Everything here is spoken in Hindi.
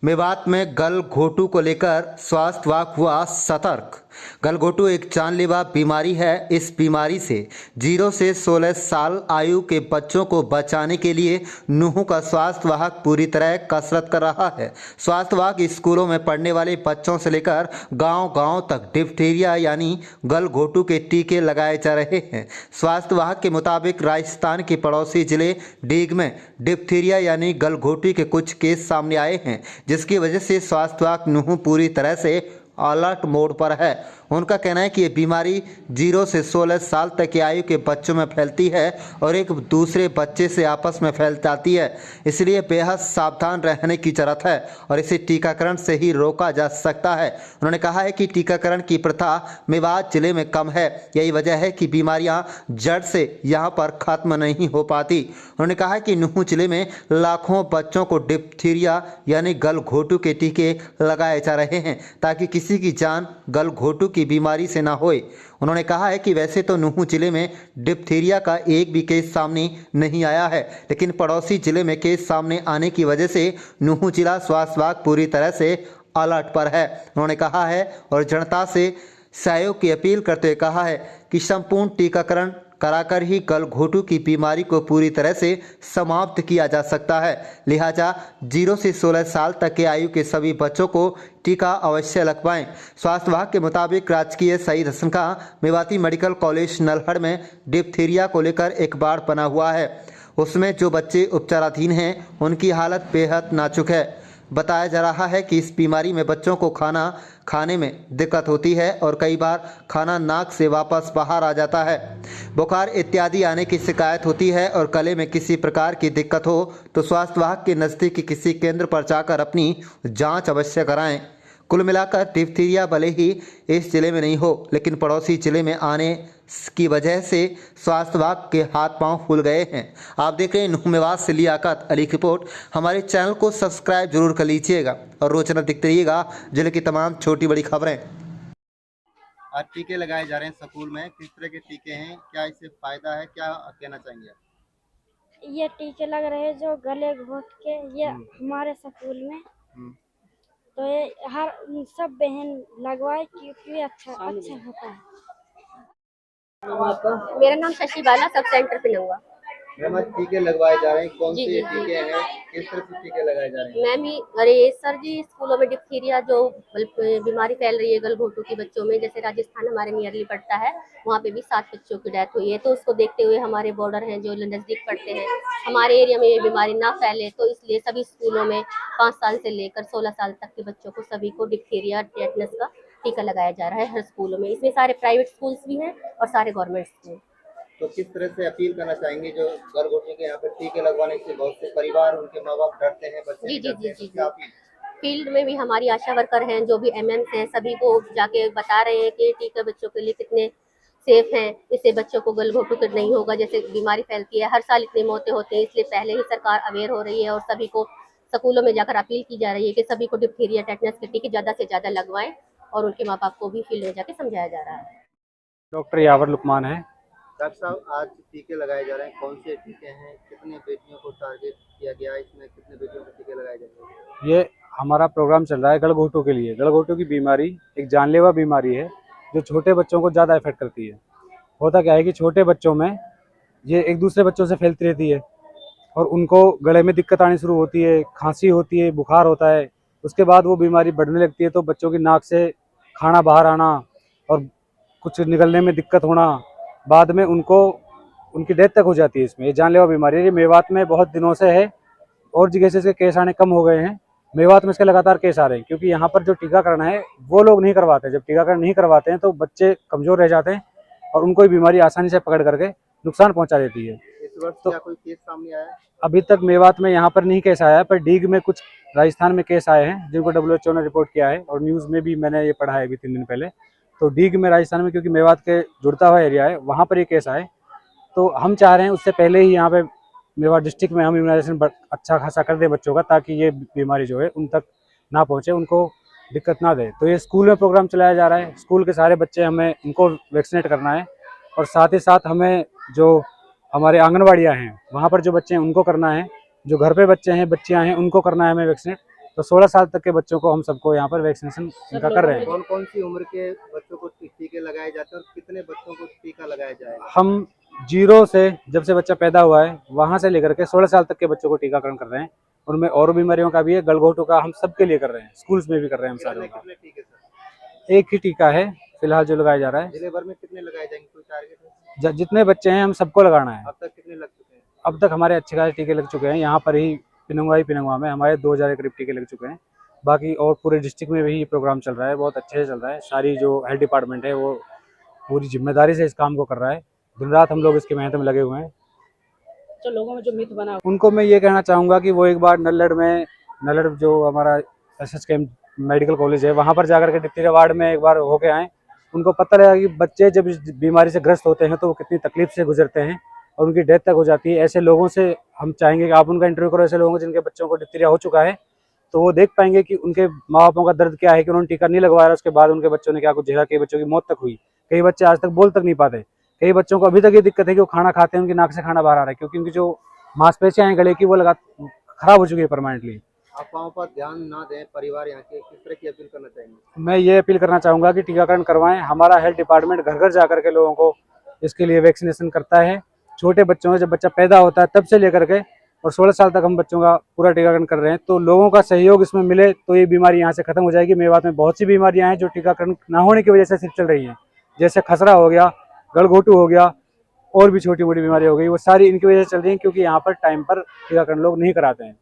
मेवात में गलघोटू को लेकर स्वास्थ्य विभाग हुआ सतर्क। गलघोटू एक जानलेवा बीमारी है। इस बीमारी से 0 से 16 साल आयु के बच्चों को बचाने के लिए नूंह का स्वास्थ्य विभाग पूरी तरह कसरत कर रहा है। स्वास्थ्य विभाग स्कूलों में पढ़ने वाले बच्चों से लेकर गांव-गांव तक डिप्थीरिया यानी गलघोटू के टीके लगाए जा रहे हैं। स्वास्थ्य विभाग के मुताबिक राजस्थान के पड़ोसी जिले डीग में डिप्थीरिया यानी गलघोटू के कुछ केस सामने आए हैं, जिसकी वजह से स्वास्थ्य विभाग नूंह पूरी तरह से अलर्ट मोड पर है। उनका कहना है कि ये बीमारी 0 से 16 साल तक की आयु के बच्चों में फैलती है और एक दूसरे बच्चे से आपस में फैल जाती है, इसलिए बेहद सावधान रहने की जरूरत है और इसे टीकाकरण से ही रोका जा सकता है। उन्होंने कहा है कि टीकाकरण की प्रथा मेवात जिले में कम है, यही वजह है कि बीमारियां जड़ से यहाँ पर खत्म नहीं हो पाती। उन्होंने कहा कि नूंह जिले में लाखों बच्चों को डिप्थीरिया यानी गलघोटू के टीके लगाए जा रहे हैं ताकि किसी की जान गलघोटू की बीमारी से ना होए। उन्होंने कहा है कि वैसे तो नूंह जिले में डिप्थीरिया का एक भी केस सामने नहीं आया है, लेकिन पड़ोसी जिले में केस सामने आने की वजह से नूंह जिला स्वास्थ्य विभाग पूरी तरह से अलर्ट पर है। उन्होंने कहा है और जनता से सहयोग की अपील करते हुए कहा है कि संपूर्ण टीकाकरण कराकर ही गलघोटू की बीमारी को पूरी तरह से समाप्त किया जा सकता है। लिहाजा 0 से 16 साल तक के आयु के सभी बच्चों को टीका अवश्य लगवाएं। स्वास्थ्य विभाग के मुताबिक राजकीय शहीद हसन खां मेवाती मेडिकल कॉलेज नल्हड़ में डिप्थीरिया को लेकर एक वार्ड बना हुआ है। उसमें जो बच्चे उपचाराधीन हैं उनकी हालत बेहद नाजुक है। बताया जा रहा है कि इस बीमारी में बच्चों को खाना खाने में दिक्कत होती है और कई बार खाना नाक से वापस बाहर आ जाता है। बुखार इत्यादि आने की शिकायत होती है और गले में किसी प्रकार की दिक्कत हो तो स्वास्थ्य विभाग के नज़दीकी किसी केंद्र पर जाकर अपनी जांच अवश्य कराएं। कुल मिलाकर डिप्थीरिया भले ही इस जिले में नहीं हो, लेकिन पड़ोसी जिले में आने की वजह से स्वास्थ्य विभाग के हाथ पांव फूल गए हैं। आप देख रहे हैं नूंह मेवात से लियाकत अली की रिपोर्ट। हमारे चैनल को सब्सक्राइब जरूर कर लीजिएगा और रोजाना देखते रहिएगा जिले की तमाम छोटी बड़ी खबरें। आज टीके लगाए जा रहे हैं स्कूल में, किस तरह के टीके हैं, क्या इससे फायदा है, क्या कहना चाहेंगे? ये टीके लग रहे हैं जो गले घोट के, ये हमारे स्कूल में, तो ये हर सब बहन लगवाए क्योंकि अच्छा होता है। मेरा नाम शशि बाला, सब सेंटर पे लूंगा। मैम आज टीके लगवाए जा रहे हैं, कौन से टीके हैं, किस तरह से टीके लगाए जा रहे हैं? मैम अरे सर जी, स्कूलों में डिप्थीरिया जो बीमारी फैल रही है गलघोटू के बच्चों में, जैसे राजस्थान हमारे नियरली पड़ता है, वहाँ पे भी 7 बच्चों की डेथ हुई है। तो उसको देखते हुए हमारे बॉर्डर हैं जो नज़दीक पड़ते हैं, हमारे एरिया में ये बीमारी ना फैले, तो इसलिए सभी स्कूलों में 5 साल से लेकर 16 साल तक के बच्चों को सभी को डिप्थीरिया टेटनस का टीका लगाया जा रहा है हर स्कूलों में। इसमें सारे प्राइवेट स्कूल्स भी हैं और सारे गवर्नमेंट स्कूल। तो किस तरह से अपील करना चाहेंगे जो गलघोटू के यहाँ पे टीके लगवाने से बहुत से परिवार, उनके माँ बाप डरते हैं, बच्चे जी जी डरते जी हैं, जी तो क्या जी फील्ड में भी हमारी आशा वर्कर हैं, जो भी एमएम्स हैं, सभी को जाके बता रहे हैं कि टीका बच्चों के लिए कितने सेफ हैं, इससे बच्चों को गलघोटू तो नहीं होगा। जैसे बीमारी फैलती है, हर साल इतनी मौतें होती हैं, इसलिए पहले ही सरकार अवेयर हो रही है और सभी को स्कूलों में जाकर अपील की जा रही है कि सभी को डिप्थीरिया टेटनस के टीके ज़्यादा से ज़्यादा लगवाएं, और उनके माँ बाप को भी फील्ड में जाके समझाया जा रहा है। डॉक्टर यावर लुकमान है। डॉक्टर साहब आज टीके लगाए जा रहे हैं, कौन से टीके हैं, कितने बेटियों को टारगेट किया गया, इसमें कितने बेटियों को टीके लगाए जाएंगे? ये हमारा प्रोग्राम चल रहा है गलघोटू के लिए। गलघोटू की बीमारी एक जानलेवा बीमारी है जो छोटे बच्चों को ज़्यादा इफेक्ट करती है। होता क्या है कि छोटे बच्चों में ये एक दूसरे बच्चों से फैलती रहती है और उनको गले में दिक्कत आनी शुरू होती है, खांसी होती है, बुखार होता है। उसके बाद वो बीमारी बढ़ने लगती है तो बच्चों की नाक से खाना बाहर आना और कुछ निकलने में दिक्कत होना, बाद में उनको उनकी डेथ तक हो जाती है। इसमें ये जानलेवा बीमारी है। ये मेवात में बहुत दिनों से है और जगह से इसके केस आने कम हो गए हैं। मेवात में इसके लगातार केस आ रहे हैं क्योंकि यहाँ पर जो टीकाकरण है वो लोग नहीं करवाते। जब टीकाकरण नहीं करवाते हैं तो बच्चे कमज़ोर रह जाते हैं और उनको ये बीमारी आसानी से पकड़ करके नुकसान पहुँचा देती है। इस वर्ष तो क्या कोई केस सामने आया है? अभी तक मेवात में यहाँ पर नहीं केस आया है, पर डीग में कुछ राजस्थान में केस आए हैं जिनको WHO ने रिपोर्ट किया है और न्यूज़ में भी मैंने ये पढ़ा है अभी 3 दिन पहले। तो डीग में राजस्थान में, क्योंकि मेवात के जुड़ता हुआ एरिया है, वहाँ पर ये केस आए। तो हम चाह रहे हैं उससे पहले ही यहाँ पे मेवात डिस्ट्रिक्ट में हम इम्यूनाइजेशन अच्छा खासा कर दें बच्चों का, ताकि ये बीमारी जो है उन तक ना पहुँचे, उनको दिक्कत ना दे। तो ये स्कूल में प्रोग्राम चलाया जा रहा है। स्कूल के सारे बच्चे हमें उनको वैक्सीनेट करना है और साथ ही साथ हमें जो हमारे आंगनवाड़ियाँ हैं वहाँ पर जो बच्चे हैं उनको करना है, जो घर पे बच्चे हैं, बच्चियाँ हैं, उनको करना है हमें वैक्सीनेट। तो 16 साल तक के बच्चों को हम सबको यहाँ पर वैक्सीनेशन इनका कर रहे हैं। कौन कौन सी उम्र के बच्चों को टीके लगाए जाते हैं और कितने बच्चों को टीका लगाया जाएगा? हम 0 से जब से बच्चा पैदा हुआ है वहाँ से लेकर के 16 साल तक के बच्चों को टीकाकरण कर रहे हैं। उनमें और बीमारियों का भी है, गलघोटू का हम सबके लिए कर रहे हैं, स्कूल्स में भी कर रहे हैं हम सारे का। कितने टीके सर? एक ही टीका है फिलहाल जो लगाया जा रहा है। जिले भर में कितने लगाए जाएंगे, कोई टारगेट है? जितने बच्चे हैं हम सबको लगाना है। अब तक कितने लग चुके हैं? अब तक हमारे अच्छे खासे टीके लग चुके हैं। यहाँ पर ही पिनंगवा में हमारे 2000 के करीब टीके लग चुके हैं। बाकी और पूरे डिस्ट्रिक्ट में भी ये प्रोग्राम चल रहा है, बहुत अच्छे से चल रहा है। सारी जो हेल्थ डिपार्टमेंट है वो पूरी जिम्मेदारी से इस काम को कर रहा है। दिन रात हम लोग इसकी मेहनत में लगे हुए हैं। जो लोगों में जो मिथ बना उनको मैं ये कहना चाहूँगा कि वो एक बार नल्लड़ जो हमारा SSKM मेडिकल कॉलेज है वहाँ पर जाकर के डिप्थीरिया वार्ड में एक बार होके आए। उनको पता लगा कि बच्चे जब इस बीमारी से ग्रस्त होते हैं तो वो कितनी तकलीफ से गुजरते हैं और उनकी डेथ तक हो जाती है। ऐसे लोगों से हम चाहेंगे कि आप उनका इंटरव्यू करो, ऐसे लोगों को जिनके बच्चों को डिप्थीरिया हो चुका है, तो वो देख पाएंगे कि उनके माँ बापों का दर्द क्या है कि उन्होंने टीका नहीं लगवाया, उसके बाद उनके बच्चों ने क्या कुछ झेला। कई बच्चों की मौत तक हुई, कई बच्चे आज तक बोल तक नहीं पाते, कई बच्चों को अभी तक ये दिक्कत है कि वो खाना खाते हैं उनकी नाक से खाना बाहर आ रहा है क्योंकि उनकी जो मांसपेशियां हैं गले की वो खराब हो चुकी है परमानेंटली। अफवाहों पर ध्यान ना दें, परिवार यहाँ के किस तरह की अपील करना चाहेंगे? मैं ये अपील करना चाहूँगा कि टीकाकरण करवाएं। हमारा हेल्थ डिपार्टमेंट घर घर जाकर के लोगों को इसके लिए वैक्सीनेशन करता है। छोटे बच्चों में जब बच्चा पैदा होता है तब से लेकर के और 16 साल तक हम बच्चों का पूरा टीकाकरण कर रहे हैं। तो लोगों का सहयोग इसमें मिले तो ये बीमारी यहाँ से खत्म हो जाएगी। मेवात में बहुत सी बीमारियाँ हैं जो टीकाकरण ना होने की वजह से सिर्फ चल रही हैं, जैसे खसरा हो गया, गलघोटू हो गया और भी छोटी मोटी बीमारी हो गई, वो सारी इनकी वजह से चल रही हैं क्योंकि यहाँ पर टाइम पर टीकाकरण लोग नहीं कराते हैं।